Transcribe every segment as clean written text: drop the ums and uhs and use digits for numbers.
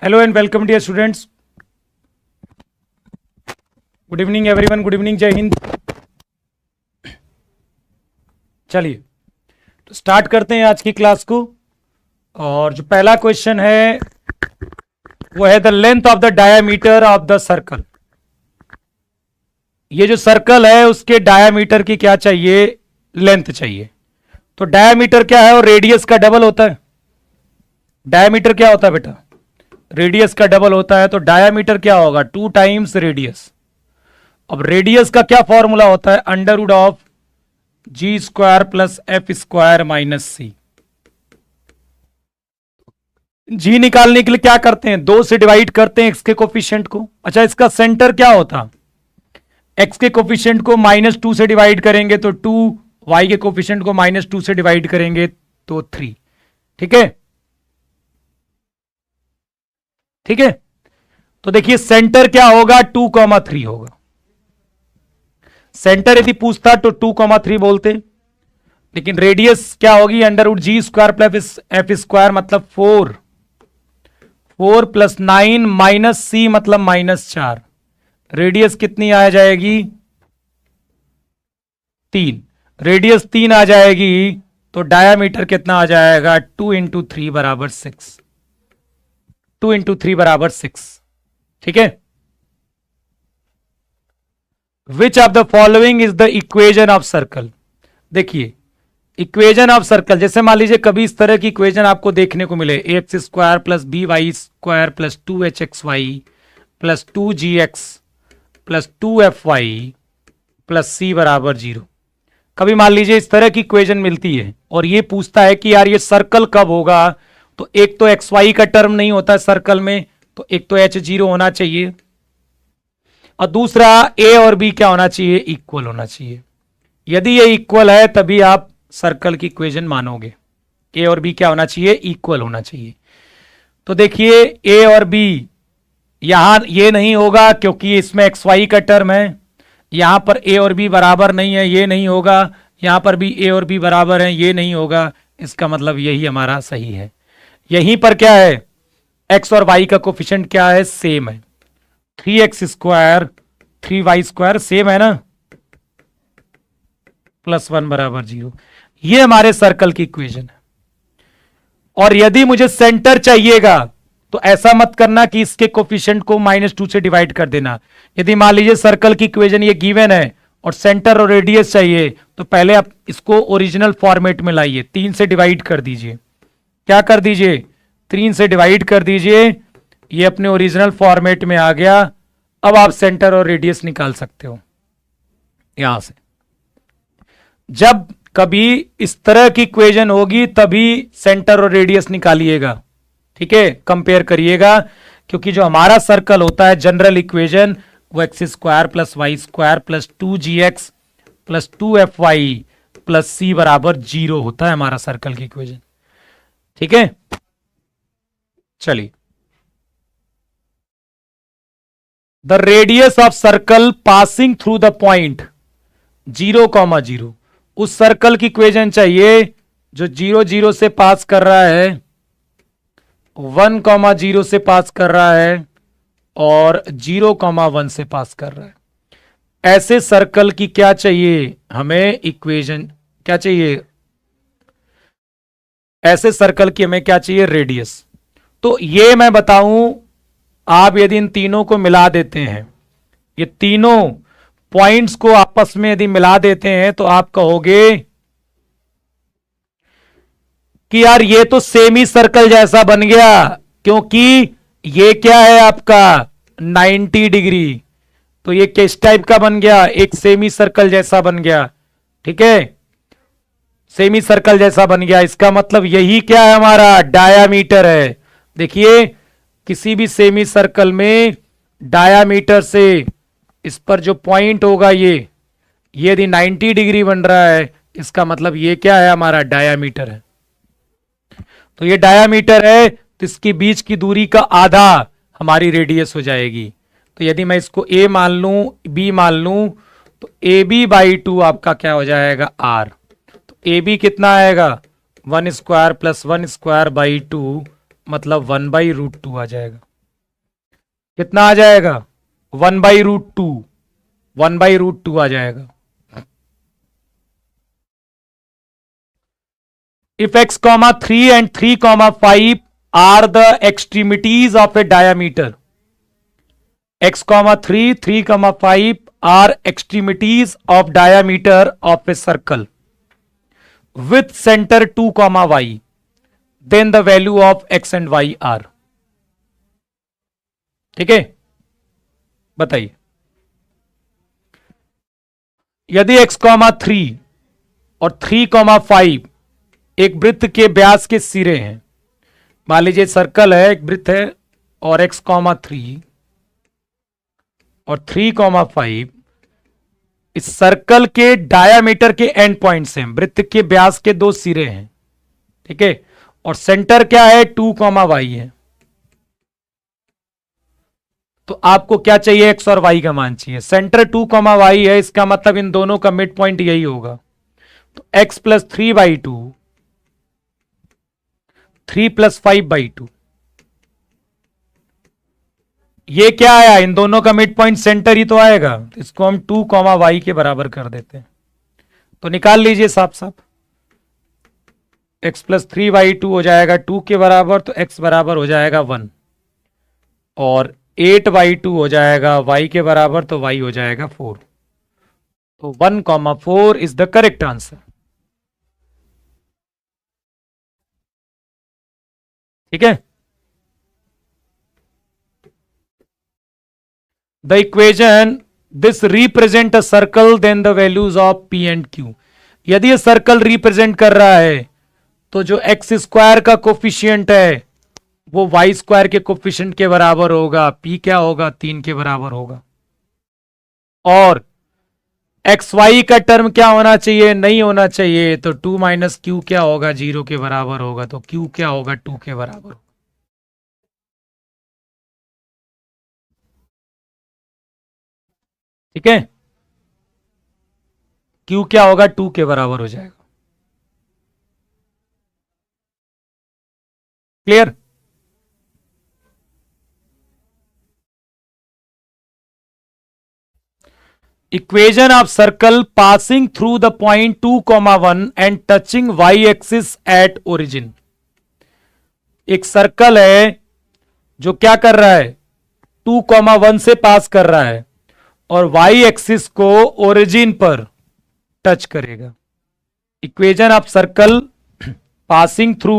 Hello and welcome dear students. Good evening everyone, good evening, जय हिंद। चलिए तो स्टार्ट करते हैं आज की क्लास को। और जो पहला क्वेश्चन है वो है the length of the diameter of the circle. ये जो सर्कल है उसके डायामीटर की क्या चाहिए, लेंथ चाहिए। तो डायामीटर क्या है और रेडियस का डबल होता है। डायामीटर क्या होता है बेटा, रेडियस का डबल होता है। तो डायामीटर क्या होगा, 2 टाइम्स रेडियस। अब रेडियस का क्या फॉर्मूला होता है, under root of g square plus f square minus c. G निकालने के लिए क्या करते हैं, 2 से डिवाइड करते हैं एक्स के कोफिशिएंट को। अच्छा, इसका सेंटर क्या होता, एक्स के कोफिशिएंट को -2 से डिवाइड करेंगे तो 2, वाई के कोफिशिएंट को -2 से डिवाइड करेंगे तो 3। ठीक है, ठीक है। तो देखिए सेंटर क्या होगा, 2,3 होगा। सेंटर यदि पूछता तो 2,3 बोलते, लेकिन रेडियस क्या होगी, अंडर रूट जी स्क्वायर प्लस एफ स्क्वायर मतलब 4 प्लस 9 माइनस सी मतलब -4। रेडियस कितनी आ जाएगी, 3। रेडियस 3 आ जाएगी तो डायामीटर कितना आ जाएगा, 2 इंटू 3 बराबर 6। 2 इंटू 3 बराबर 6। ठीक है। Which of the following is the equation of circle. देखिए इक्वेजन ऑफ सर्कल, जैसे मान लीजिए कभी इस तरह की इक्वेजन आपको देखने को मिले, a x square plus b y square plus 2h x y plus 2g x plus 2f y plus c बराबर 0। कभी मान लीजिए इस तरह की इक्वेजन मिलती है और ये पूछता है कि यार ये सर्कल कब होगा। तो एक तो एक्स वाई का टर्म नहीं होता है सर्कल में, तो एक तो h0 होना चाहिए और दूसरा ए और बी क्या होना चाहिए, इक्वल होना चाहिए। यदि ये इक्वल है तभी आप सर्कल की इक्वेशन मानोगे। ए और बी क्या होना चाहिए, इक्वल होना चाहिए। तो देखिए ए और बी, यहां ये नहीं होगा क्योंकि इसमें एक्स वाई का टर्म है। यहां पर ए और बी बराबर नहीं है, ये नहीं होगा। यहां पर भी ए और बी बराबर है, ये नहीं होगा। इसका मतलब यही हमारा सही है। यहीं पर क्या है, एक्स और वाई का कोफिशिएंट क्या है, सेम है। 3x square 3y square same है ना, +1 बराबर 0। ये हमारे सर्कल की इक्वेशन है। और यदि मुझे सेंटर चाहिएगा तो ऐसा मत करना कि इसके कोफिशिएंट को -2 से डिवाइड कर देना। यदि मान लीजिए सर्कल की इक्वेशन ये गिवन है और सेंटर और रेडियस चाहिए तो पहले आप इसको ओरिजिनल फॉर्मेट में लाइए, 3 से डिवाइड कर दीजिए। क्या कर दीजिए, 3 से डिवाइड कर दीजिए। ये अपने ओरिजिनल फॉर्मेट में आ गया। अब आप सेंटर और रेडियस निकाल सकते हो यहां से। जब कभी इस तरह की इक्वेशन होगी तभी सेंटर और रेडियस निकालिएगा। ठीक है, कंपेयर करिएगा, क्योंकि जो हमारा सर्कल होता है जनरल इक्वेशन वो x square plus y square plus 2gx plus 2fy plus c बराबर 0 होता है हमारा सर्कल की इक्वेशन। ठीक है, चलिए। The radius of circle passing through the point 0,0। उस सर्कल की इक्वेशन चाहिए जो 0, 0 से पास कर रहा है, 1,0 से पास कर रहा है और 0,1 से पास कर रहा है। ऐसे सर्कल की क्या चाहिए हमें, इक्वेशन क्या चाहिए, ऐसे सर्कल की हमें क्या चाहिए, रेडियस। तो ये मैं बताऊं, आप यदि इन तीनों को मिला देते हैं, ये तीनों पॉइंट्स को आपस में यदि मिला देते हैं तो आप कहोगे कि यार ये तो सेमी सर्कल जैसा बन गया, क्योंकि ये क्या है आपका 90 डिग्री। तो ये किस टाइप का बन गया, एक सेमी सर्कल जैसा बन गया। ठीक है, सेमी सर्कल जैसा बन गया। इसका मतलब यही क्या है, हमारा डायामीटर है। देखिए किसी भी सेमी सर्कल में डायामीटर से इस पर जो पॉइंट होगा ये यदि 90 डिग्री बन रहा है, इसका मतलब ये क्या है, हमारा डायामीटर है। तो ये डायामीटर है तो इसके बीच की दूरी का आधा हमारी रेडियस हो जाएगी। तो यदि मैं इसको a मान लूं, b मान लूं, तो AB/2 आपका क्या हो जाएगा, r। तो AB कितना आएगा, 1 स्क्वायर प्लस 1 स्क्वायर बाई 2 मतलब 1/√2 आ जाएगा। कितना आ जाएगा 1/√2, 1/√2 आ जाएगा। If x comma 3 and 3 comma 5 are the extremities of a diameter, x comma 3, 3 comma 5 are extremities of diameter of a circle with center 2 comma y, then the value of x and y are। ठीक है, बताइए। यदि x comma 3 और 3 comma 5 एक वृत्त के व्यास के सिरे हैं, मान लीजिए सर्कल है, एक वृत्त है, और x कॉमा 3 और 3 कॉमा 5 इस सर्कल के डायामीटर के एंड पॉइंट्स हैं, वृत्त के व्यास के दो सिरे हैं, ठीक है, और सेंटर क्या है 2 कॉमा वाई है। तो आपको क्या चाहिए, x और y का मान चाहिए। सेंटर 2 कॉमा वाई है, इसका मतलब इन दोनों का मिड पॉइंट यही होगा। तो x प्लस 3/2, 3 प्लस 5/2, ये क्या आया, इन दोनों का मिड पॉइंट सेंटर ही तो आएगा। तो इसको हम 2 कॉमा वाई के बराबर कर देते हैं। तो निकाल लीजिए साफ साफ, x प्लस 3/2 हो जाएगा 2 के बराबर, तो x बराबर हो जाएगा 1, और 8/2 हो जाएगा y के बराबर, तो y हो जाएगा 4। तो 1,4 इज द करेक्ट आंसर। ठीक है, the equation this represent a circle then the values of p and q। यदि ये सर्कल रिप्रेजेंट कर रहा है तो जो एक्स स्क्वायर का कोफिशियंट है वो वाई स्क्वायर के कोफिशिएंट के बराबर होगा, p क्या होगा 3 के बराबर होगा। और एक्स वाई का टर्म क्या होना चाहिए, नहीं होना चाहिए, तो 2 माइनस क्यू क्या होगा 0 के बराबर होगा, तो q क्या होगा 2 के बराबर होगा। ठीक है, q क्या होगा 2 के बराबर हो जाएगा। Clear. Equation of circle passing through the point 2,1 and touching y-axis at origin। एक सर्कल है जो क्या कर रहा है 2,1 से पास कर रहा है और y-axis को ओरिजिन पर टच करेगा। Equation of circle passing through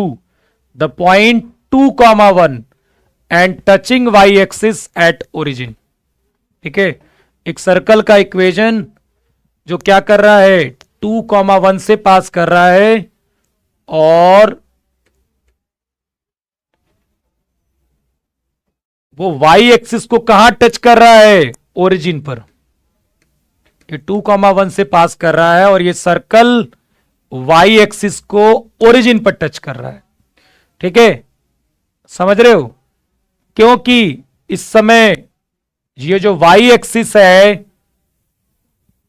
the point 2,1 and touching y-axis at origin. ठीक है, एक सर्कल का इक्वेशन जो क्या कर रहा है 2,1 से पास कर रहा है और वो वाई एक्सिस को कहां टच कर रहा है, ओरिजिन पर। ये 2,1 से पास कर रहा है और ये सर्कल वाई एक्सिस को ओरिजिन पर टच कर रहा है। ठीक है, समझ रहे हो, क्योंकि इस समय ये जो वाई एक्सिस है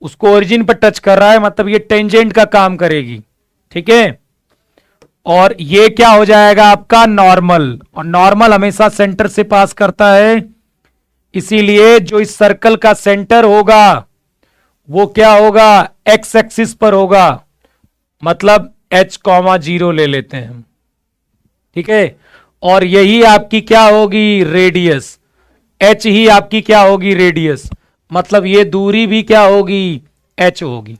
उसको ओरिजिन पर टच कर रहा है, मतलब ये टेंजेंट का काम करेगी। ठीक है, और ये क्या हो जाएगा आपका नॉर्मल, और नॉर्मल हमेशा सेंटर से पास करता है, इसीलिए जो इस सर्कल का सेंटर होगा वो क्या होगा एक्स एक्सिस पर होगा, मतलब h,0 ले लेते हैं हम। ठीक है, और यही आपकी क्या होगी रेडियस, h ही आपकी क्या होगी रेडियस, मतलब ये दूरी भी क्या होगी h होगी।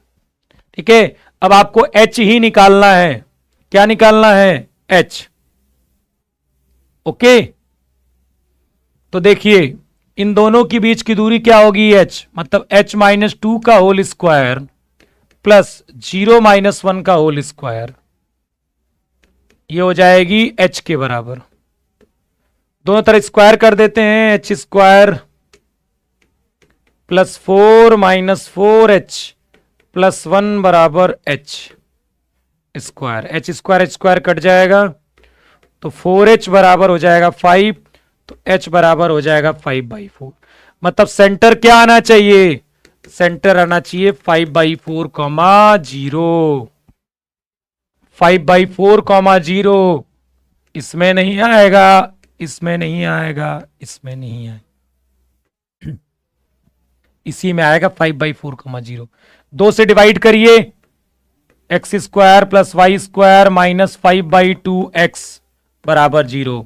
ठीक है, अब आपको h ही निकालना है, क्या निकालना है h। ओके, तो देखिए इन दोनों के बीच की दूरी क्या होगी h, मतलब h-2 का होल स्क्वायर प्लस 0-1 का होल स्क्वायर, ये हो जाएगी h के बराबर। दोनों तरफ स्क्वायर कर देते हैं, h square plus 4-4h plus 1 बराबर h square. h square cut जाएगा तो 4h बराबर हो जाएगा 5, तो h बराबर हो जाएगा 5/4। मतलब सेंटर क्या आना चाहिए, सेंटर आना चाहिए 5/4, 0 5/4, 0 इसमें नहीं आएगा, इसमें नहीं आएगा, इसमें नहीं आएगा। इसी में आएगा 5/4, 2 से डिवाइड करिए, x square plus y square minus 5/2x बराबर 0।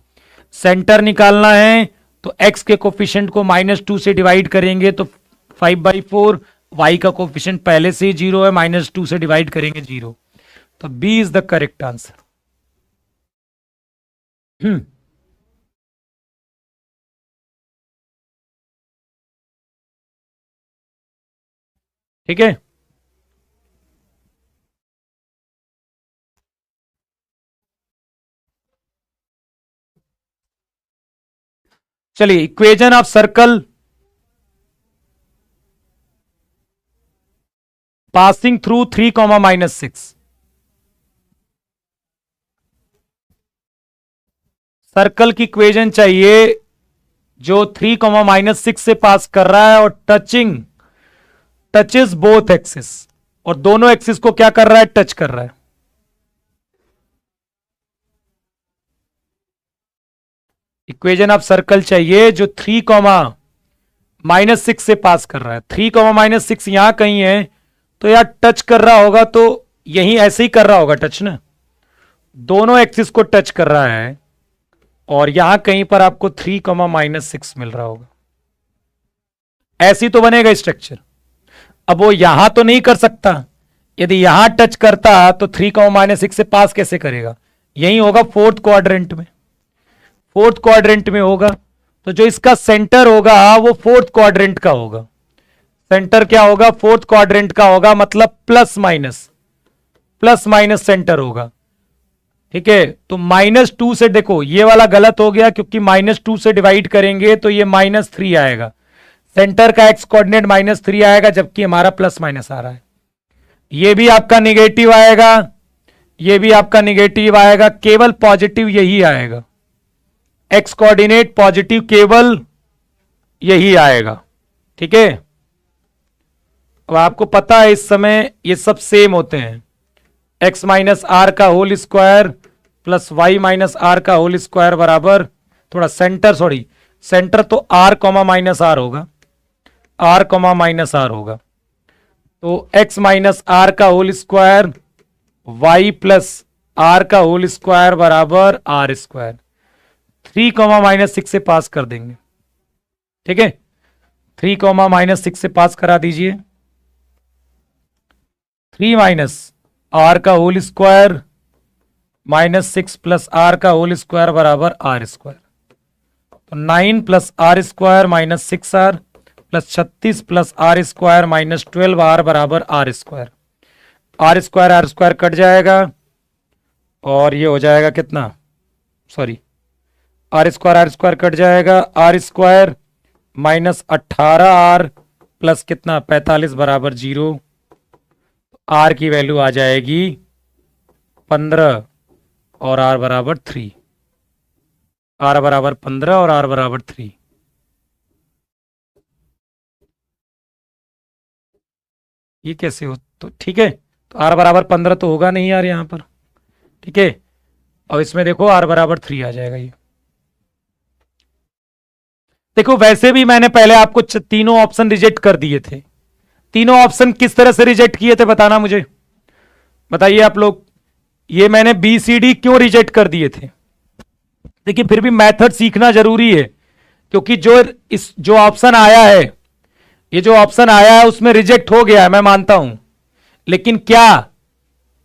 सेंटर निकालना है तो x के कोफिशिएंट को -2 से डिवाइड करेंगे तो 5/4, y का कोफिशिएंट पहले से ही 0 है, -2 से डिवाइड करेंगे 0, तो B is the correct answer. ठीक है, चलिए equation of circle passing through 3, circle की इक्वेशन चाहिए जो 3, से पास कर रहा है और टचेस बोथ एक्सिस, और दोनों एक्सिस को क्या कर रहा है, टच कर रहा है। इक्वेशन ऑफ सर्कल चाहिए जो 3, से पास कर रहा है। 3, यहां कहीं है तो यार टच कर रहा होगा, तो यहीं ऐसे ही कर रहा होगा टच ना, दोनों एक्सिस को टच कर रहा है, और यहां कहीं पर आपको 3, मिल रहा होगा। ऐसी तो बनेगा स्ट्रक्चर। अब वो यहां तो नहीं कर सकता, यदि यहां टच करता तो 3, से पास कैसे करेगा, यही होगा फोर्थ क्वाड्रेंट में, फोर्थ क्वाड्रेंट में होगा, तो जो इसका सेंटर होगा वो फोर्थ क्वाड्रेंट का होगा। सेंटर क्या होगा, फोर्थ क्वाड्रेंट का होगा, मतलब प्लस माइनस सेंटर होगा। ठीक है, तो -2 से, देखो ये वाला गलत हो गया क्योंकि -2 से डिवाइड करेंगे तो ये -3 आएगा, सेंटर का एक्स कोऑर्डिनेट -3 आएगा, जबकि हमारा प्लस माइनस आ रहा है। ये भी आपका निगेटिव आएगा, ये भी आपका निगेटिव आएगा, केवल पॉजिटिव यही आएगा, एक्स कोऑर्डिनेट पॉजिटिव केवल यही आएगा। ठीक है, अब आपको पता है इस समय ये सब सेम होते हैं, x माइनस आर का whole square plus y minus r का होल स्क्वायर बराबर, थोड़ा सेंटर तो r कॉमा माइनस आर होगा, r कॉमा माइनस आर होगा, तो x माइनस आर का whole square y plus r का होल स्क्वायर बराबर आर स्क्वायर। 3, से पास कर देंगे। ठीक है, 3, से पास करा दीजिए। 3 आर का होल स्क्वायर -6 प्लस आर का होल स्क्वायर बराबर आर स्क्वायर, तो 9 plus r square -6r plus 36 plus r square -12r बराबर r square. R square cut जाएगा और ये हो जाएगा कितना, आर स्क्वायर कट जाएगा, आर स्क्वायर -18r प्लस कितना 45 बराबर 0, आर की वैल्यू आ जाएगी 15 और आर बराबर 3, आर बराबर 15 और आर बराबर 3। ये कैसे हो, तो ठीक है, तो आर बराबर 15 तो होगा नहीं यार यहां पर। ठीक है, और इसमें देखो आर बराबर 3 आ जाएगा। ये देखो वैसे भी मैंने पहले आपको तीनों ऑप्शन रिजेक्ट कर दिए थे। तीनों ऑप्शन किस तरह से रिजेक्ट किए थे बताना मुझे, बताइए आप लोग। ये मैंने बी सी डी क्यों रिजेक्ट कर दिए थे, देखिए फिर भी मेथड सीखना जरूरी है, क्योंकि जो ऑप्शन आया है, ये जो ऑप्शन आया है उसमें रिजेक्ट हो गया है, मैं मानता हूं, लेकिन क्या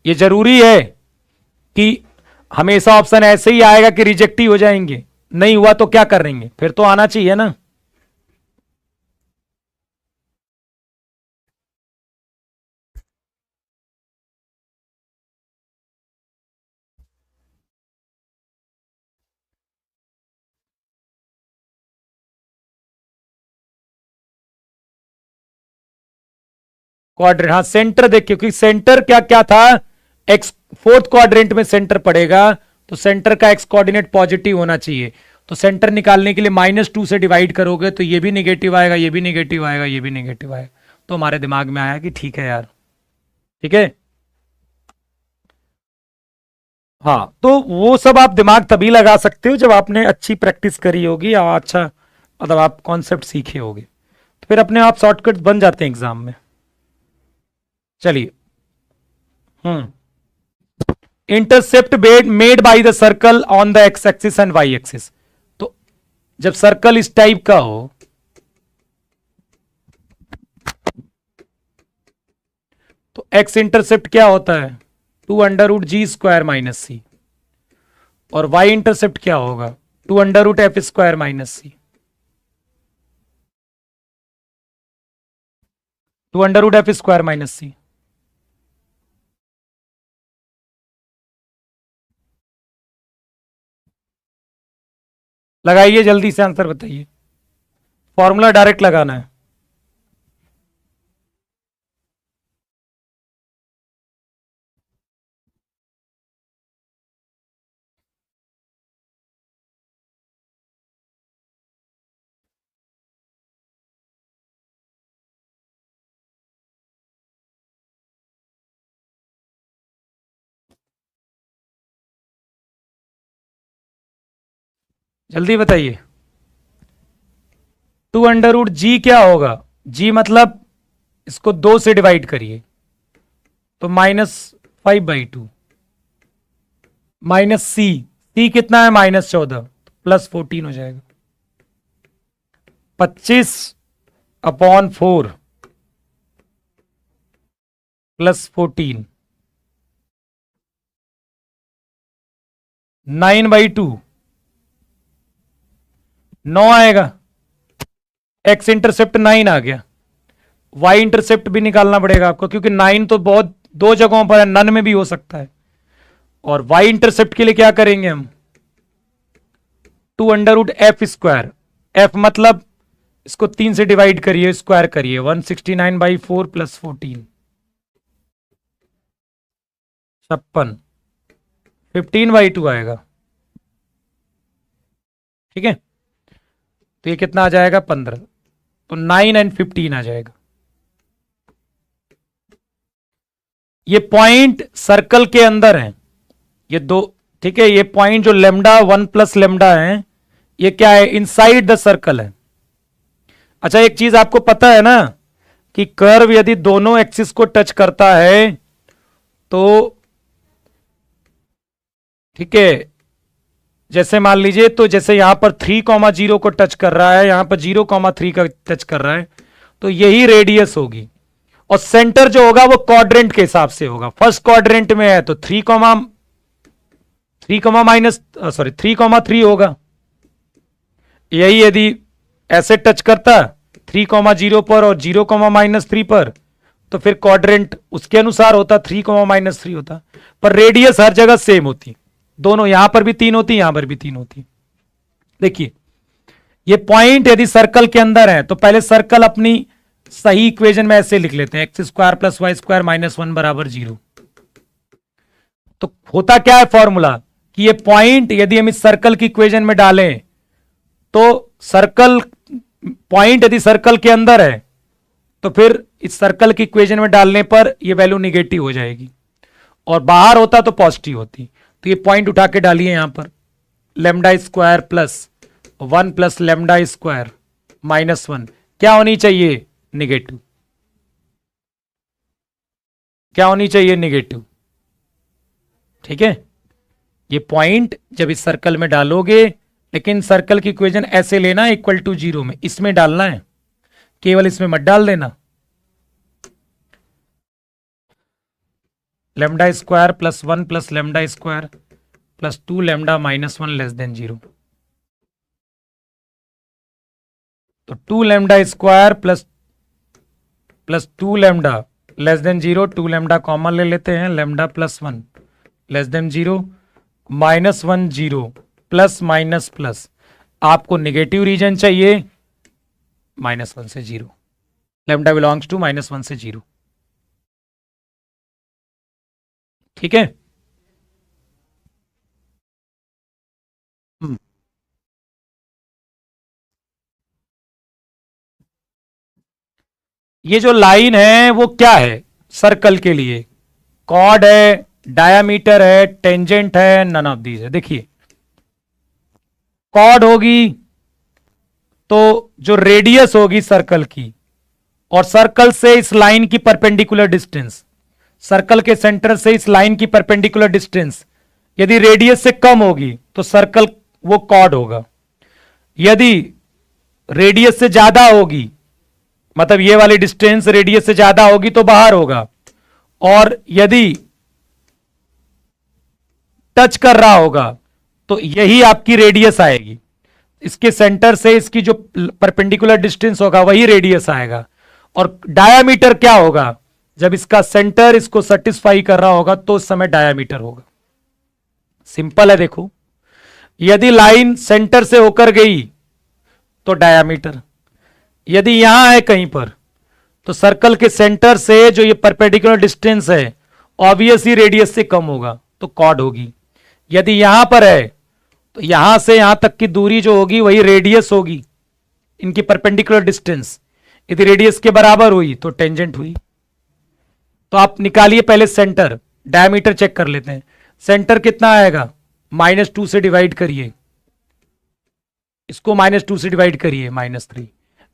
ये जरूरी है कि हमेशा ऑप्शन ऐसे ही आएगा कि रिजेक्ट ही हो जाएंगे? नहीं हुआ तो क्या करेंगे, फिर तो आना चाहिए ना। क्वाड्रेंट, हाँ सेंटर देखिए, क्योंकि सेंटर क्या क्या था, एक्स फोर्थ क्वाड्रेंट में सेंटर पड़ेगा, तो सेंटर का एक्स कोऑर्डिनेट पॉजिटिव होना चाहिए। तो सेंटर निकालने के लिए -2 से डिवाइड करोगे तो ये भी निगेटिव आएगा, ये भी निगेटिव आएगा, ये भी निगेटिव आएगा, तो हमारे दिमाग में आया कि ठीक है यार। ठीक है, हाँ तो वो सब आप दिमाग तभी लगा सकते हो जब आपने अच्छी प्रैक्टिस करी होगी, या अच्छा मतलब आप कॉन्सेप्ट सीखे होगे। तो फिर अपने आप शॉर्टकट्स बन जाते हैं एग्जाम में। चलिए, intercept made by the circle on the x axis and y axis. तो जब सर्कल इस टाइप का हो तो एक्स इंटरसेप्ट क्या होता है, 2√g² माइनस सी, और वाई इंटरसेप्ट क्या होगा, 2√f² माइनस सी, 2√f² माइनस सी। लगाइए जल्दी से, आंसर बताइए, फॉर्मूला डायरेक्ट लगाना है। जल्दी बताइए, 2√g क्या होगा, g मतलब इसको 2 से डिवाइड करिए तो -5/2, माइनस सी कितना है, -14, +14 हो जाएगा, 25/4 +14, 9/2, 9 आएगा। एक्स इंटरसेप्ट 9 आ गया, वाई इंटरसेप्ट भी निकालना पड़ेगा आपको, क्योंकि 9 तो बहुत दो जगहों पर है, नन में भी हो सकता है। और वाई इंटरसेप्ट के लिए क्या करेंगे हम, 2√f², एफ मतलब इसको 3 से डिवाइड करिए, स्क्वायर करिए, 169/4 +14, 56, 15/2 आएगा। ठीक है, तो ये कितना आ जाएगा, 15, तो 9 एंड 15 आ जाएगा। ये पॉइंट सर्कल के अंदर है, ये दो, ठीक है, ये पॉइंट जो लेमडा 1 + लेमडा है, ये क्या है, इनसाइड द सर्कल है। अच्छा, एक चीज आपको पता है ना कि कर्व यदि दोनों एक्सिस को टच करता है तो, ठीक है, जैसे मान लीजिए, तो जैसे यहां पर 3,0 को टच कर रहा है, यहां पर 0,3 का टच कर रहा है, तो यही रेडियस होगी। और सेंटर जो होगा वो क्वाड्रेंट के हिसाब से होगा, फर्स्ट क्वाड्रेंट में है तो 3,3 होगा। यही यदि ऐसे टच करता 3,0 पर और 0,-3 पर, तो फिर क्वाड्रेंट उसके अनुसार होता, 3,-3 होता। पर रेडियस हर जगह सेम होती, दोनों, यहां पर भी 3 होती, यहां पर भी 3 होती। देखिए, ये पॉइंट यदि सर्कल के अंदर है तो पहले सर्कल अपनी सही इक्वेशन में ऐसे लिख लेते हैं, x² + y² -1 = 0। तो होता क्या है फॉर्मूला, कि ये पॉइंट यदि हम इस सर्कल की इक्वेशन में डालें तो सर्कल, पॉइंट यदि सर्कल के अंदर है तो फिर इस सर्कल की इक्वेशन में डालने पर ये वैल्यू निगेटिव हो जाएगी, और बाहर होता तो पॉजिटिव होती। तो ये पॉइंट उठा के डालिए यहां पर, λ² + 1 + λ² -1 क्या होनी चाहिए, निगेटिव। क्या होनी चाहिए, निगेटिव। ठीक है, ये पॉइंट जब इस सर्कल में डालोगे, लेकिन सर्कल की इक्वेशन ऐसे लेना, = 0 में, इसमें डालना है, केवल इसमें मत डाल देना। λ² + 1 + λ² + 2λ -1 < 0। तो 2λ² + 2λ < 0, 2λ कॉमन ले लेते हैं, λ + 1 < 0, -1 0 प्लस माइनस प्लस, आपको नेगेटिव रीजन चाहिए, -1 से 0, लैम्डा बिलोंग्स टू -1 से 0। ठीक है, ये जो लाइन है वो क्या है सर्कल के लिए, कॉर्ड है, डायामीटर है, टेंजेंट है, नन ऑफ दीज है। देखिए, कॉर्ड होगी तो जो रेडियस होगी सर्कल की और सर्कल से इस लाइन की परपेंडिकुलर डिस्टेंस, सर्कल के सेंटर से इस लाइन की परपेंडिकुलर डिस्टेंस यदि रेडियस से कम होगी तो सर्कल वो कॉर्ड होगा। यदि रेडियस से ज्यादा होगी, मतलब ये वाली डिस्टेंस रेडियस से ज्यादा होगी तो बाहर होगा, और यदि टच कर रहा होगा तो यही आपकी रेडियस आएगी। इसके सेंटर से इसकी जो परपेंडिकुलर डिस्टेंस होगा वही रेडियस आएगा। और डायामीटर क्या होगा? जब इसका सेंटर इसको सेटिस्फाई कर रहा होगा तो उस समय डायामीटर होगा। सिंपल है। देखो, यदि लाइन सेंटर से होकर गई तो डायामीटर, यदि यहां है कहीं पर तो सर्कल के सेंटर से जो ये परपेंडिकुलर डिस्टेंस है ऑब्वियसली रेडियस से कम होगा तो कॉर्ड होगी। यदि यहां पर है तो यहां से यहां तक की दूरी जो होगी वही रेडियस होगी, इनकी परपेंडिकुलर डिस्टेंस। यदि रेडियस के बराबर हुई तो टेंजेंट हुई। तो आप निकालिए पहले सेंटर, डायमीटर चेक कर लेते हैं। सेंटर कितना आएगा? -2 से डिवाइड करिए, इसको -2 से डिवाइड करिए, -3।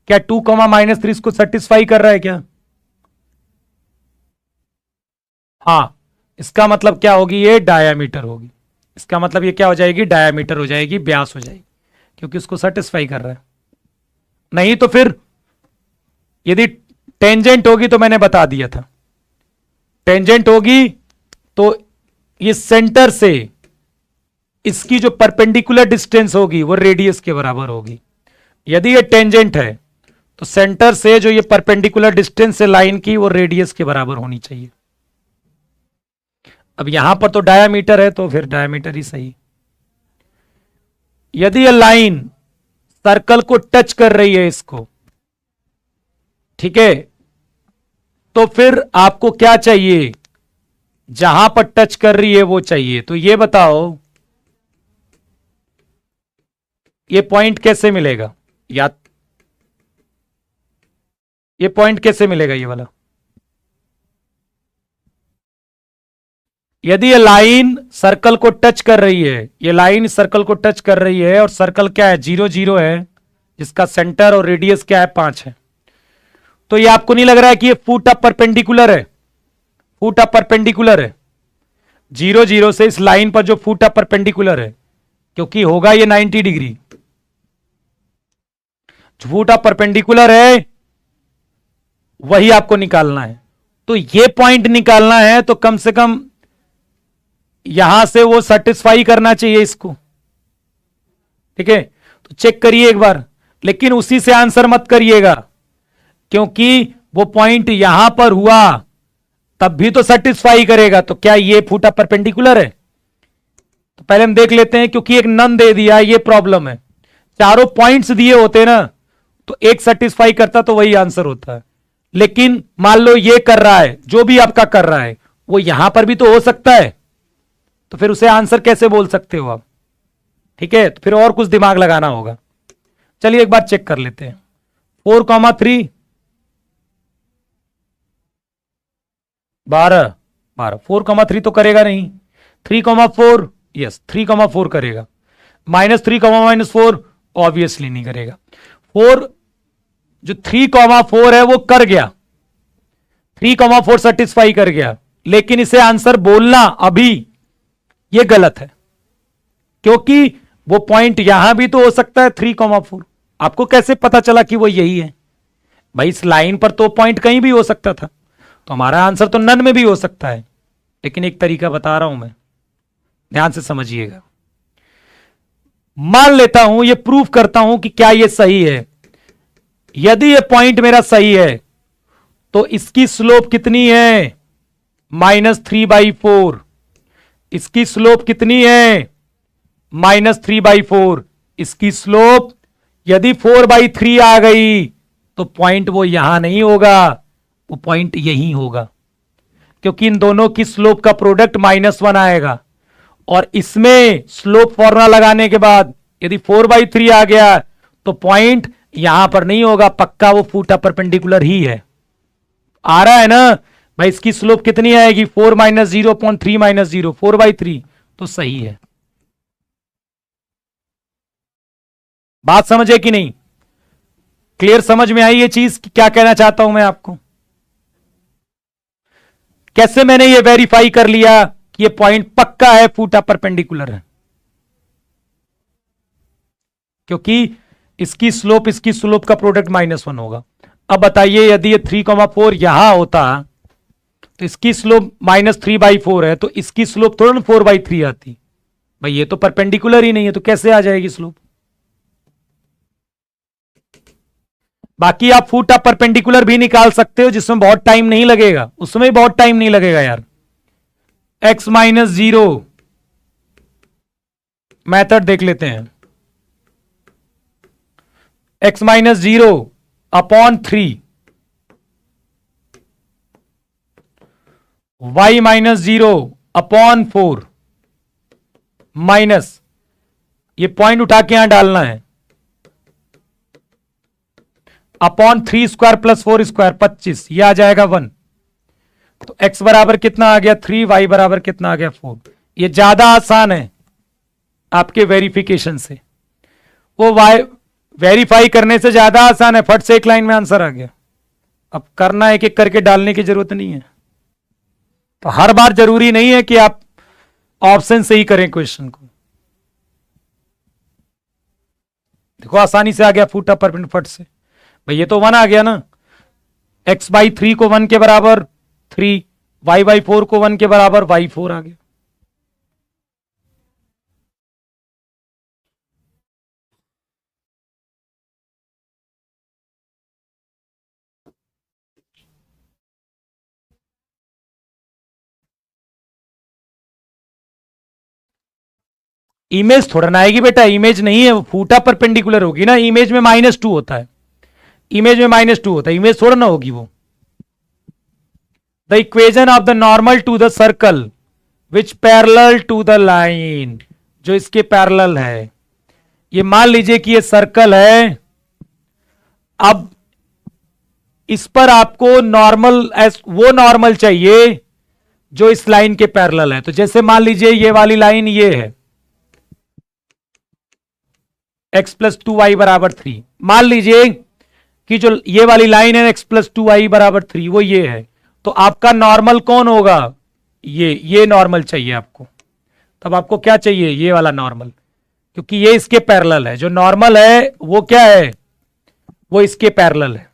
क्या 2, -3 इसको सेटिस्फाई कर रहा है क्या? हाँ, इसका मतलब क्या होगी? ये डायामीटर होगी। इसका मतलब ये क्या हो जाएगी? डायामीटर हो जाएगी, व्यास हो जाएगी, क्योंकि उसको सेटिस्फाई कर रहा है। नहीं तो फिर यदि टेंजेंट होगी तो मैंने बता दिया था, टेंजेंट होगी तो ये सेंटर से इसकी जो परपेंडिकुलर डिस्टेंस होगी वो रेडियस के बराबर होगी। यदि ये टेंजेंट है तो सेंटर से जो ये परपेंडिकुलर डिस्टेंस है लाइन की वो रेडियस के बराबर होनी चाहिए। अब यहां पर तो डायामीटर है तो फिर डायामीटर ही सही। यदि ये लाइन सर्कल को टच कर रही है इसको, ठीक है, तो फिर आपको क्या चाहिए? जहां पर टच कर रही है वो चाहिए। तो ये बताओ ये पॉइंट कैसे मिलेगा? या ये पॉइंट कैसे मिलेगा? ये वाला, यदि ये लाइन सर्कल को टच कर रही है, ये लाइन सर्कल को टच कर रही है और सर्कल क्या है? 0, 0 है, जिसका सेंटर और रेडियस क्या है? 5 है। तो ये आपको नहीं लग रहा है कि ये फुट ऑफ परपेंडिकुलर है? फुट ऑफ परपेंडिकुलर है 0, 0 से इस लाइन पर जो फुट ऑफ परपेंडिकुलर है, क्योंकि होगा ये 90 डिग्री। फुट ऑफ परपेंडिकुलर है वही आपको निकालना है। तो ये पॉइंट निकालना है तो कम से कम यहां से वो सेटिस्फाई करना चाहिए इसको, ठीक है। तो चेक करिए एक बार, लेकिन उसी से आंसर मत करिएगा, क्योंकि वो पॉइंट यहां पर हुआ तब भी तो सेटिस्फाई करेगा। तो क्या ये फुट ऑफ परपेंडिकुलर है? तो पहले हम देख लेते हैं, क्योंकि एक नन दे दिया, ये प्रॉब्लम है। चारों पॉइंट्स दिए होते ना तो एक सेटिस्फाई करता तो वही आंसर होता है। लेकिन मान लो ये कर रहा है, जो भी आपका कर रहा है वो यहां पर भी तो हो सकता है, तो फिर उसे आंसर कैसे बोल सकते हो आप? ठीक है, तो फिर और कुछ दिमाग लगाना होगा। चलिए एक बार चेक कर लेते हैं। 4,3 12 12 4,3 तो करेगा नहीं। 3,4 यस 3,4 करेगा। -3, -4 ऑब्वियसली नहीं करेगा। 4 जो 3,4 है वो कर गया, 3,4 सेटिस्फाई कर गया, लेकिन इसे आंसर बोलना अभी ये गलत है, क्योंकि वो पॉइंट यहां भी तो हो सकता है 3,4। आपको कैसे पता चला कि वो यही है? भाई इस लाइन पर तो पॉइंट कहीं भी हो सकता था, तो हमारा आंसर तो नन में भी हो सकता है। लेकिन एक तरीका बता रहा हूं मैं, ध्यान से समझिएगा। मान लेता हूं, ये प्रूफ करता हूं कि क्या ये सही है। यदि ये पॉइंट मेरा सही है तो इसकी स्लोप कितनी है? -3/4। इसकी स्लोप कितनी है? -3/4। इसकी स्लोप यदि 4/3 आ गई तो पॉइंट वो यहां नहीं होगा, वो पॉइंट यही होगा, क्योंकि इन दोनों की स्लोप का प्रोडक्ट -1 आएगा। और इसमें स्लोप फॉर्मूला लगाने के बाद यदि 4/3 आ गया तो पॉइंट यहां पर नहीं होगा, पक्का वो फुट ऑफ परपेंडिकुलर ही है। आ रहा है ना भाई? इसकी स्लोप कितनी आएगी? 4 - 0/3 - 0 4/3, तो सही है। बात समझे कि नहीं? क्लियर, समझ में आई ये चीज क्या कहना चाहता हूं मैं आपको? कैसे मैंने ये वेरीफाई कर लिया कि ये पॉइंट पक्का है, फूटा परपेंडिकुलर है? क्योंकि इसकी स्लोप का प्रोडक्ट -1 होगा। अब बताइए यदि ये 3,4 यहां होता तो इसकी स्लोप -3/4 है, तो इसकी स्लोप थोड़ा ना 4/3 आती। भाई ये तो परपेंडिकुलर ही नहीं है, तो कैसे आ जाएगी स्लोप? बाकी आप फूटा परपेंडिकुलर भी निकाल सकते हो, जिसमें बहुत टाइम नहीं लगेगा, उसमें बहुत टाइम नहीं लगेगा यार। x-0 मेथड देख लेते हैं। x-0 upon 3 y-0 upon 4 minus, ये पॉइंट उठा के यहां डालना है, अपॉन 3 स्क्वायर प्लस 4 स्क्वायर 25, ये आ जाएगा 1। तो x बराबर कितना आ गया 3, y बराबर कितना आ गया 4। ये ज्यादा आसान है आपके वेरिफिकेशन से, वो y वेरीफाई करने से ज्यादा आसान है। फट से एक लाइन में आंसर आ गया। अब करना एक एक करके डालने की जरूरत नहीं है। तो हर बार जरूरी नहीं है कि आप ऑप्शन से ही करें क्वेश्चन को। देखो आसानी से आ गया फूटा पर फट से। भाई ये तो 1 आ गया ना, x/3 को 1 के बराबर 3, y/4 को 1 के बराबर y4 आ गया। इमेज थोड़ा ना आएगी बेटा, इमेज नहीं है, वो फूटा परपेंडिकुलर होगी ना। इमेज में -2 होता है, इमेज में -2 होता है, इमेज थोड़ा ना होगी वो। The equation of the normal to the circle which parallel to the line, जो इसके पैरेलल है। ये मान लीजिए कि ये सर्कल है, अब इस पर आपको नॉर्मल वो नॉर्मल चाहिए जो इस लाइन के पैरेलल है। तो जैसे मान लीजिए ये वाली लाइन ये है, x+2y बराबर 3। मान लीजिए कि जो ये वाली लाइन है x+2y बराबर 3, वो ये है। तो आपका नॉर्मल कौन होगा? ये नॉर्मल चाहिए आपको। तब आपको क्या चाहिए? ये वाला नॉर्मल, क्योंकि ये इसके पैरेलल है। जो नॉर्मल है वो क्या है? वो इसके पैरेलल है।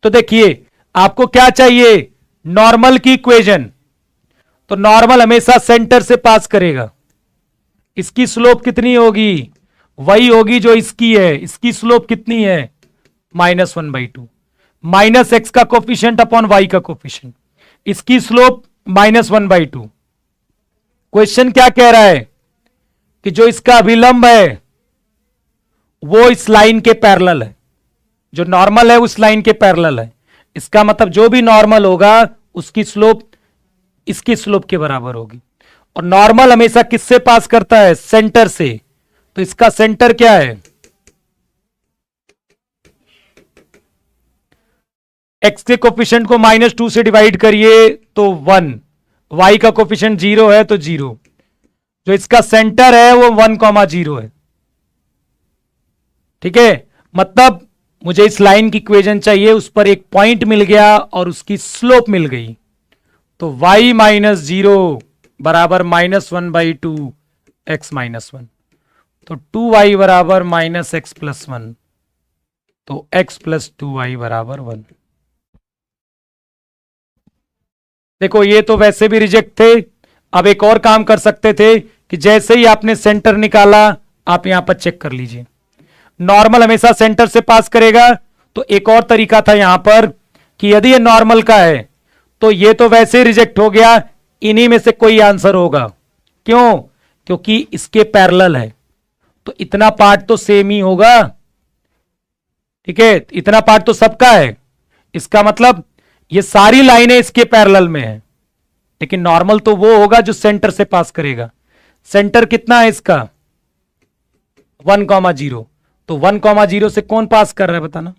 तो देखिए आपको क्या चाहिए? नॉर्मल की इक्वेशन। तो नॉर्मल हमेशा सेंटर से पास करेगा। इसकी स्लोप कितनी होगी? वही होगी जो इसकी है। इसकी स्लोप कितनी है? -1/2, माइनस एक्स का कोफिशिएंट अपॉन वाई का कोफिशिएंट। इसकी स्लोप -1/2। क्वेश्चन क्या कह रहा है कि जो इसका अभिलंब है वो इस लाइन के पैरेलल है। जो नॉर्मल है उस लाइन के पैरेलल है। इसका मतलब जो भी नॉर्मल होगा उसकी स्लोप इसकी स्लोप के बराबर होगी। और नॉर्मल हमेशा किससे पास करता है? सेंटर से। तो इसका सेंटर क्या है? x के कोफिशिएंट को -2 से डिवाइड करिए तो 1, y का कोफिशिएंट 0 है तो 0। जो इसका सेंटर है वो 1,0 है। ठीक है, मतलब मुझे इस लाइन की इक्वेशन चाहिए, उस पर एक पॉइंट मिल गया और उसकी स्लोप मिल गई। तो y-0 बराबर -1/2 x -1। तो 2y बराबर -x+1, तो x + 2y बराबर 1। देखो ये तो वैसे भी रिजेक्ट थे। अब एक और काम कर सकते थे कि जैसे ही आपने सेंटर निकाला, आप यहां पर चेक कर लीजिए। नॉर्मल हमेशा सेंटर से पास करेगा। तो एक और तरीका था यहां पर कि यदि ये नॉर्मल का है तो ये तो वैसे ही रिजेक्ट हो गया, इन्हीं में से कोई आंसर होगा। क्यों? क्योंकि इसके पैरेलल है, तो इतना पार्ट तो सेम ही होगा। ठीक है, इतना पार्ट तो सबका है। इसका मतलब ये सारी लाइनें इसके पैरेलल में है। लेकिन नॉर्मल तो वो होगा जो सेंटर से पास करेगा। सेंटर कितना है इसका? 1,0। तो 1,0 से कौन पास कर रहा है बताना?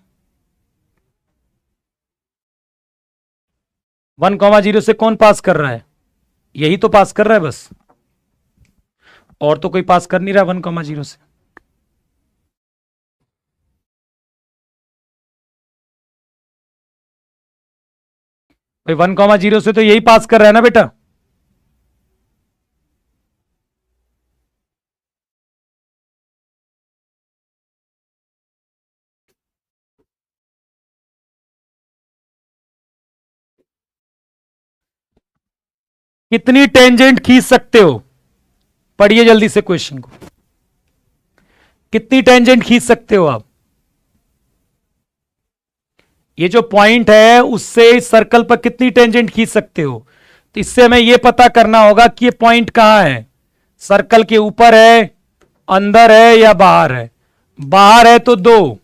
1,0 से कौन पास कर रहा है? यही तो पास कर रहा है बस, और तो कोई पास कर नहीं रहा 1,0 से। भाई 1,0 से तो यही पास कर रहा है ना बेटा। कितनी टेंजेंट खींच सकते हो? पढ़िए जल्दी से क्वेश्चन को। कितनी टेंजेंट खींच सकते हो आप? ये जो पॉइंट है उससे इस सर्कल पर कितनी टेंजेंट खींच सकते हो? तो इससे हमें यह पता करना होगा कि ये पॉइंट कहां है। सर्कल के ऊपर है, अंदर है या बाहर है? बाहर है तो 2,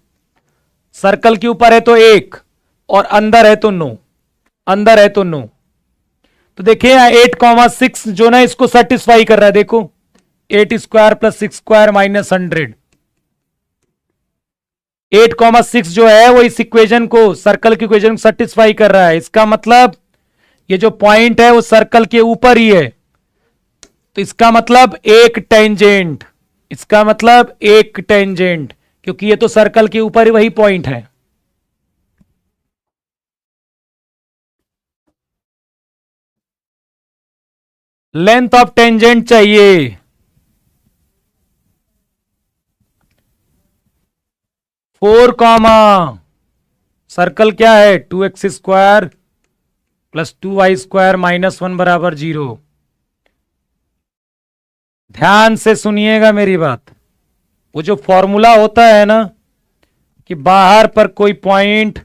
सर्कल के ऊपर है तो 1, और अंदर है तो 9। अंदर है तो 9। तो देखिए 8,6 जो ना इसको सेटिस्फाई कर रहा है। देखो 8² + 6² - 100। 8,6 जो है वो इस इक्वेशन को, सर्कल की इक्वेशन को सेटिस्फाई कर रहा है। इसका मतलब ये जो पॉइंट है वो सर्कल के ऊपर ही है। तो इसका मतलब एक टेंजेंट, इसका मतलब एक टेंजेंट, क्योंकि ये तो सर्कल के ऊपर ही वही पॉइंट है। लेंथ ऑफ टेंजेंट चाहिए। 4, सर्कल क्या है 2x² + 2y² - 1 = 0। ध्यान से सुनिएगा मेरी बात। वो जो फॉर्मूला होता है ना कि बाहर पर कोई पॉइंट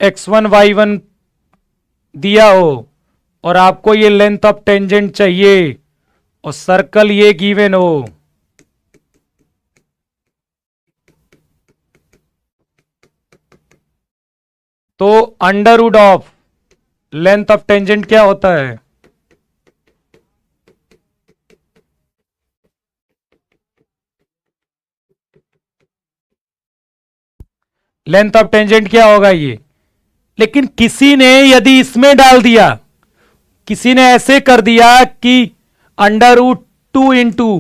x1 y1 दिया हो और आपको ये लेंथ ऑफ टेंजेंट चाहिए और सर्कल ये गिवन हो, तो under root of length of tangent क्या होता है? लेंथ ऑफ टेंजेंट क्या होगा ये? लेकिन किसी ने यदि इसमें डाल दिया, किसी ने ऐसे कर दिया कि √2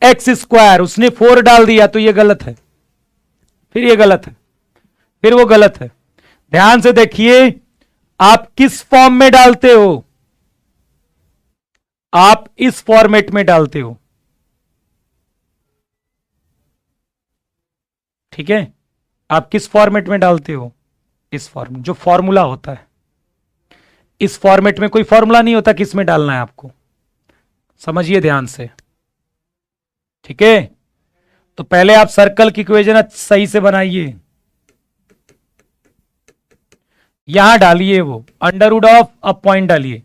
× उसने 4 डाल दिया, तो ये गलत है। फिर ये गलत है, फिर वो गलत है। ध्यान से देखिए, आप किस फॉर्म में डालते हो? आप इस फॉर्मेट में डालते हो, ठीक है? आप किस फॉर्मेट में डालते हो? इस फॉर्मेट, जो फॉर्मूला होता है। इस फॉर्मेट में कोई फॉर्मूला नहीं होता किस में डालना है आपको, समझिए ध्यान से, ठीक है? तो पहले आप सर्कल की इक्वेशन सही से बनाइए। यहां डालिए वो अंडर रूट ऑफ, अब पॉइंट डालिए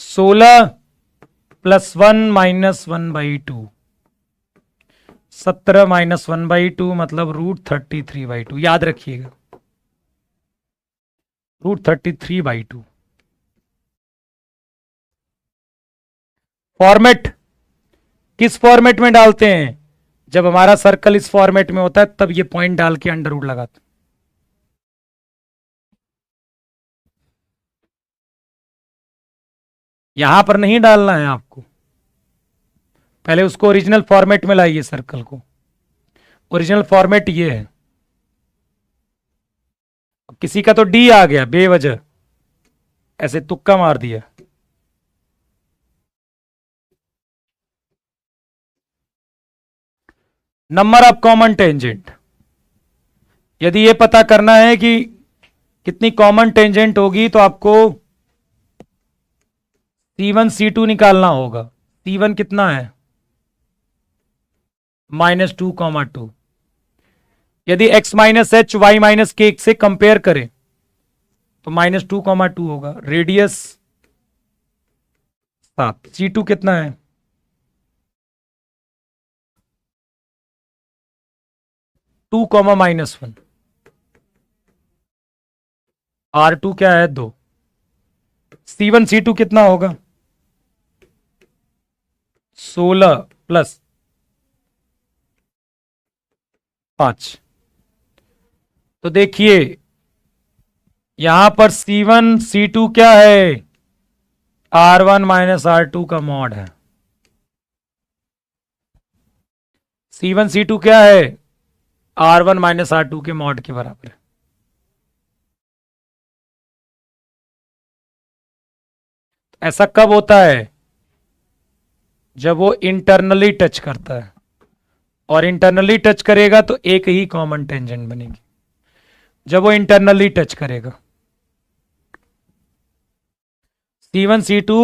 16 + 1 - 1/2, 17 - 1/2 मतलब √33/2। याद रखिएगा √33/2। फॉर्मेट किस फॉर्मेट में डालते हैं? जब हमारा सर्कल इस फॉर्मेट में होता है तब ये पॉइंट डाल के अंडर रूट लगाते हैं। यहां पर नहीं डालना है आपको, पहले उसको ओरिजिनल फॉर्मेट में लाइए सर्कल को। ओरिजिनल फॉर्मेट ये है। किसी का तो डी आ गया बेवजह, ऐसे तुक्का मार दिया। नंबर ऑफ कॉमन टेंजेंट, यदि ये पता करना है कि कितनी कॉमन टेंजेंट होगी तो आपको C1 C2 निकालना होगा। C1 कितना है? -2, 2। यदि x - h y - k से कंपेयर करें तो -2, 2 होगा। रेडियस 7। C2 कितना है? 2, -1। R2 क्या है? 2। C1 C2 कितना होगा? 16 + 5। तो देखिए यहां पर C1 C2 क्या है? R1 - R2 का मॉड है। C1 C2 क्या है? R1 - R2 के मॉड के बराबर है। ऐसा कब होता है? जब वो इंटरनली टच करता है, और इंटरनली टच करेगा तो एक ही कॉमन टेंजेंट बनेगी जब वो इंटरनली टच करेगा। C1 C2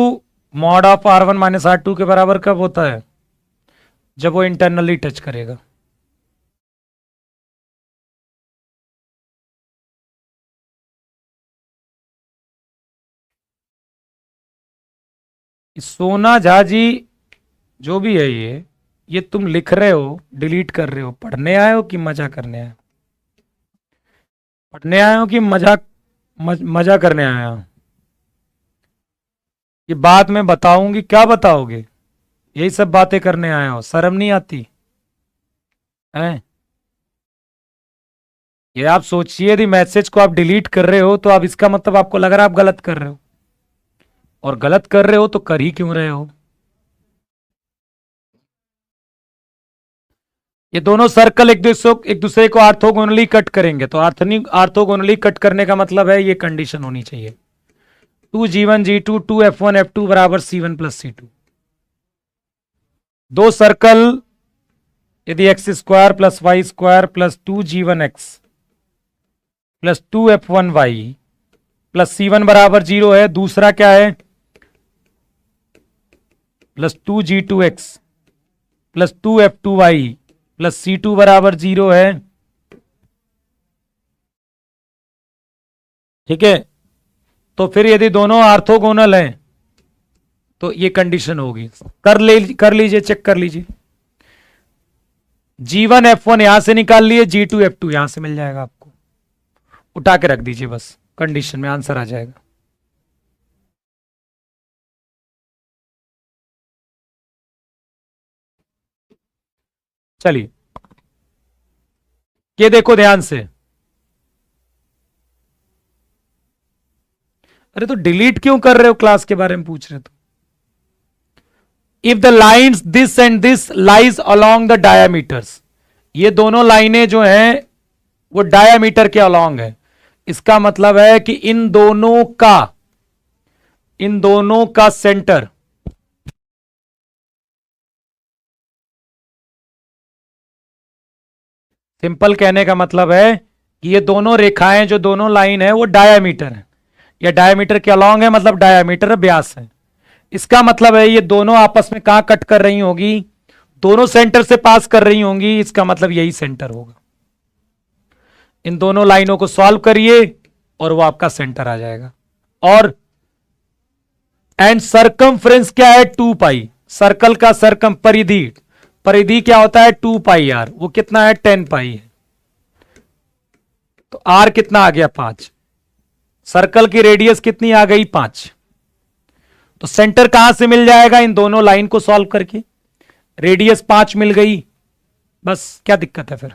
mod of R1 minus R2 के बराबर कब होता है? जब वो इंटरनली टच करेगा। सोना झा जी, जो भी है ये तुम लिख रहे हो, डिलीट कर रहे हो, पढ़ने आए हो कि मजा करने आए हो? पढ़ने आए हो कि मजा करने आए हो? ये बात मैं बताऊंगी, क्या बताओगे? यही सब बातें करने आए हो, शर्म नहीं आती है? ये आप सोचिए, यदि मैसेज को आप डिलीट कर रहे हो तो अब इसका मतलब आपको लग रहा है आप गलत कर रहे हो, और गलत कर रहे हो तो कर ही क्यों रहे हो? ये दोनों सर्कल एक दूसरे को आर्थोगोनली कट करेंगे, तो आर्थोगोनली कट करने का मतलब है ये कंडीशन होनी चाहिए 2G1 G2 2F1 F2 बराबर C1 प्लस C2। दो सर्कल यदि x square plus y square plus 2G1X plus 2F1Y plus C1 बराबर 0 है, दूसरा क्या है plus 2G2X plus 2F2Y plus C2 बराबर 0 है। ठीक है, तो फिर यदि दोनों आर्थोगोनल हैं तो ये कंडीशन होगी। कर लीजिए, चेक कर लीजिए। G1 F1 यहां से निकाल लिए, G2 F2 यहां से मिल जाएगा आपको, उठा के रख दीजिए, बस कंडीशन में आंसर आ जाएगा। चलिए ये देखो ध्यान से, अरे तो डिलीट क्यों कर रहे हो? क्लास के बारे में पूछ रहे तो। If the lines this and this lies along the diameters, ये दोनों लाइनें जो हैं वो डायामीटर के अलोंग है, इसका मतलब है कि इन दोनों का सेंटर सिंपल कहने का मतलब है कि ये दोनों रेखाएं, जो दोनों लाइन है वो डायामीटर है, या डायामीटर के अलोंग है, मतलब डायामीटर व्यास है। इसका मतलब है ये दोनों आपस में कहां कट कर रही होगी? दोनों सेंटर से पास कर रही होंगी, इसका मतलब यही सेंटर होगा। इन दोनों लाइनों को सॉल्व करिए और वो आपका सेंटर आ जाएगा। और एंड सरकमफ्रेंस क्या है? 2 पाई। सर्कल का परिधि क्या होता है? 2 पाई r। वो कितना है? 10 पाई है। तो r कितना आ गया? 5। सर्कल की रेडियस कितनी आ गई? 5। तो सेंटर कहां से मिल जाएगा? इन दोनों लाइन को सॉल्व करके रेडियस 5 मिल गई, बस क्या दिक्कत है फिर?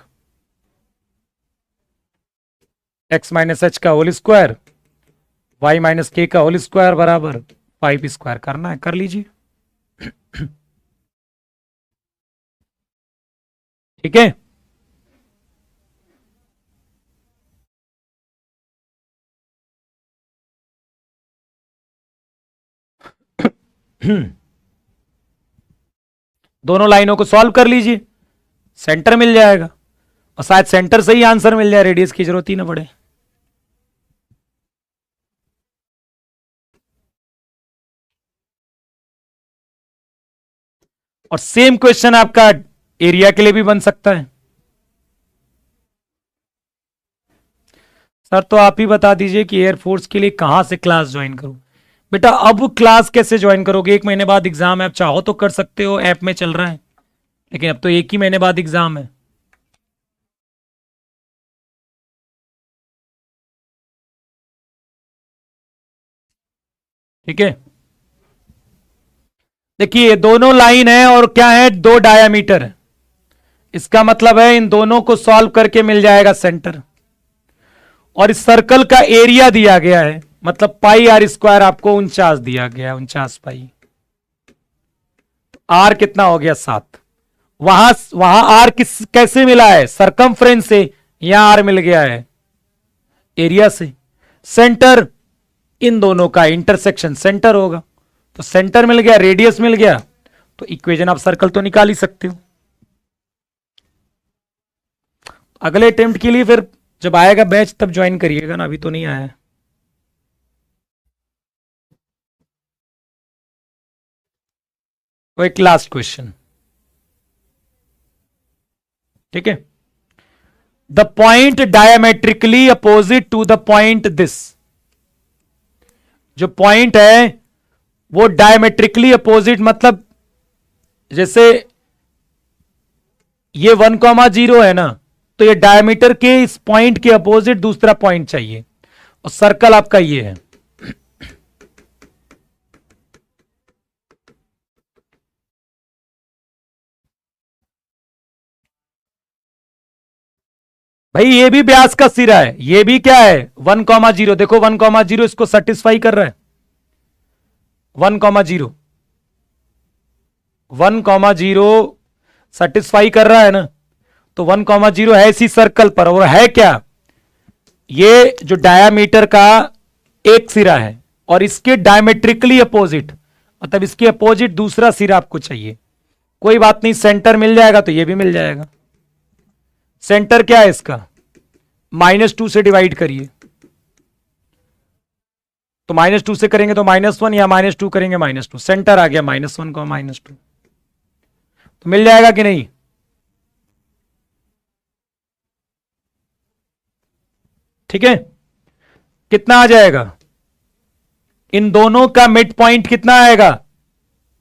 x माइनस एच का होल स्क्वायर y माइनस के का होल स्क्वायर बराबर 5 स्क्वायर करना है, कर लीजिए। ठीक है, दोनों लाइनों को सॉल्व कर लीजिए, सेंटर मिल जाएगा, और शायद सेंटर से ही आंसर मिल जाए, रेडियस की जरूरत ही ना पड़े। और सेम क्वेश्चन आपका एरिया के लिए भी बन सकता है। सर तो आप ही बता दीजिए कि एयरफोर्स के लिए कहां से क्लास ज्वाइन करूं? बेटा अब क्लास कैसे ज्वाइन करोगे? 1 महीने बाद एग्जाम है, आप चाहो तो कर सकते हो, ऐप में चल रहा है, लेकिन अब तो 1 ही महीने बाद एग्जाम है। ठीक है, देखिए दोनों लाइन है और क्या है? 2 डायामीटर है, इसका मतलब है इन दोनों को सॉल्व करके मिल जाएगा सेंटर। और इस सर्कल का एरिया दिया गया है, मतलब पाई r स्क्वायर आपको 49 दिया गया, 49 पाई। r कितना हो गया? 7। वहां r कैसे मिला है? सरकमफ्रेंस से। यहां r मिल गया है एरिया से। सेंटर इन दोनों का इंटरसेक्शन सेंटर होगा, तो सेंटर मिल गया, रेडियस मिल गया, तो इक्वेशन ऑफ सर्कल तो निकाल ही सकते हो। अगले अटेम्प्ट के लिए फिर जब आएगा बैच तब ज्वाइन करिएगा ना, अभी तो नहीं आया है। वो एक लास्ट क्वेश्चन, ठीक है। The point diametrically opposite to the point this, जो पॉइंट है वो डायमेट्रिकली अपोजिट, मतलब जैसे ये 1,0 है ना, तो ये डायमीटर के इस पॉइंट के अपोजिट दूसरा पॉइंट चाहिए, और सर्कल आपका ये है। भाई ये भी व्यास का सिरा है, ये भी क्या है 1,0, देखो 1,0 इसको सेटिस्फाई कर रहा है। 1,0 1,0 सेटिस्फाई कर रहा है ना, तो 1,0 है इसी सर्कल पर, और है क्या, ये जो डायामीटर का एक सिरा है और इसके डायमेट्रिकली अपोजिट, मतलब इसके अपोजिट दूसरा सिरा आपको चाहिए। कोई बात नहीं, सेंटर मिल जाएगा तो ये भी मिल जाएगा। सेंटर क्या है इसका, -2 से डिवाइड करिए, तो -2 से करेंगे तो -1, या -2 करेंगे -2, सेंटर आ गया -1 को -2, तो मिल जाएगा कि नहीं। ठीक है, कितना आ जाएगा, इन दोनों का मिड पॉइंट कितना आएगा,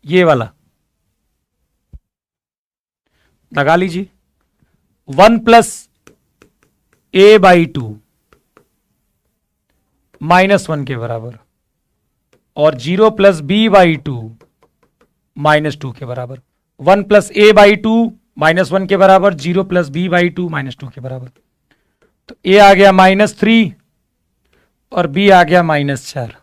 ये वाला लगा लीजिए, 1 + a/2 -1 के बराबर, और 0 + b/2 -2 के बराबर। 1 + a/2 -1 के बराबर, 0 + b/2 -2 के बराबर। तो a आ गया -3 और b आ गया -4।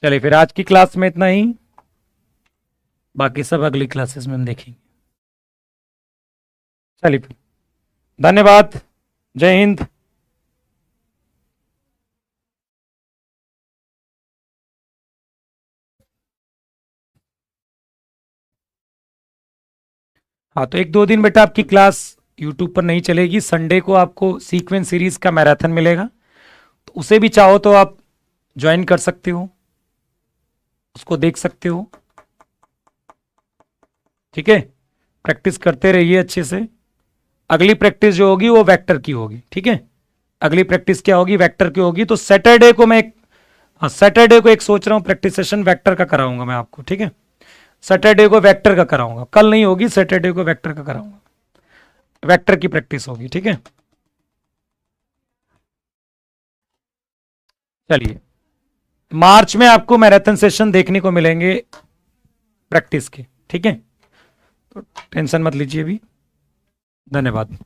चलिए फिर आज की क्लास में इतना ही, बाकी सब अगली क्लासेस में हम देखेंगे। चलिए फिर, धन्यवाद, जय हिंद। हाँ, तो 1-2 दिन बेटा आपकी क्लास यूट्यूब पर नहीं चलेगी। संडे को आपको सीक्वेंस सीरीज का मैराथन मिलेगा, तो उसे भी चाहो तो आप ज्वाइन कर सकते हो, उसको देख सकते हो। ठीक है, प्रैक्टिस करते रहिए अच्छे से। अगली प्रैक्टिस जो होगी वो वेक्टर की होगी। ठीक है, अगली प्रैक्टिस क्या होगी, वेक्टर की होगी। तो सैटरडे को मैं सैटरडे को एक सोच रहा हूँ प्रैक्टिस सेशन वेक्टर का कराऊंगा मैं आपको। ठीक है, सैटरडे को वेक्टर का कराऊंगा, कल नहीं होगी, सैटरडे को वेक्टर का कराऊंगा, वेक्टर की प्रैक्टिस होगी। ठीक है, चलिए मार्च में आपको मैराथन सेशन देखने को मिलेंगे प्रैक्टिस के। ठीक है, तो टेंशन मत लीजिए अभी। धन्यवाद।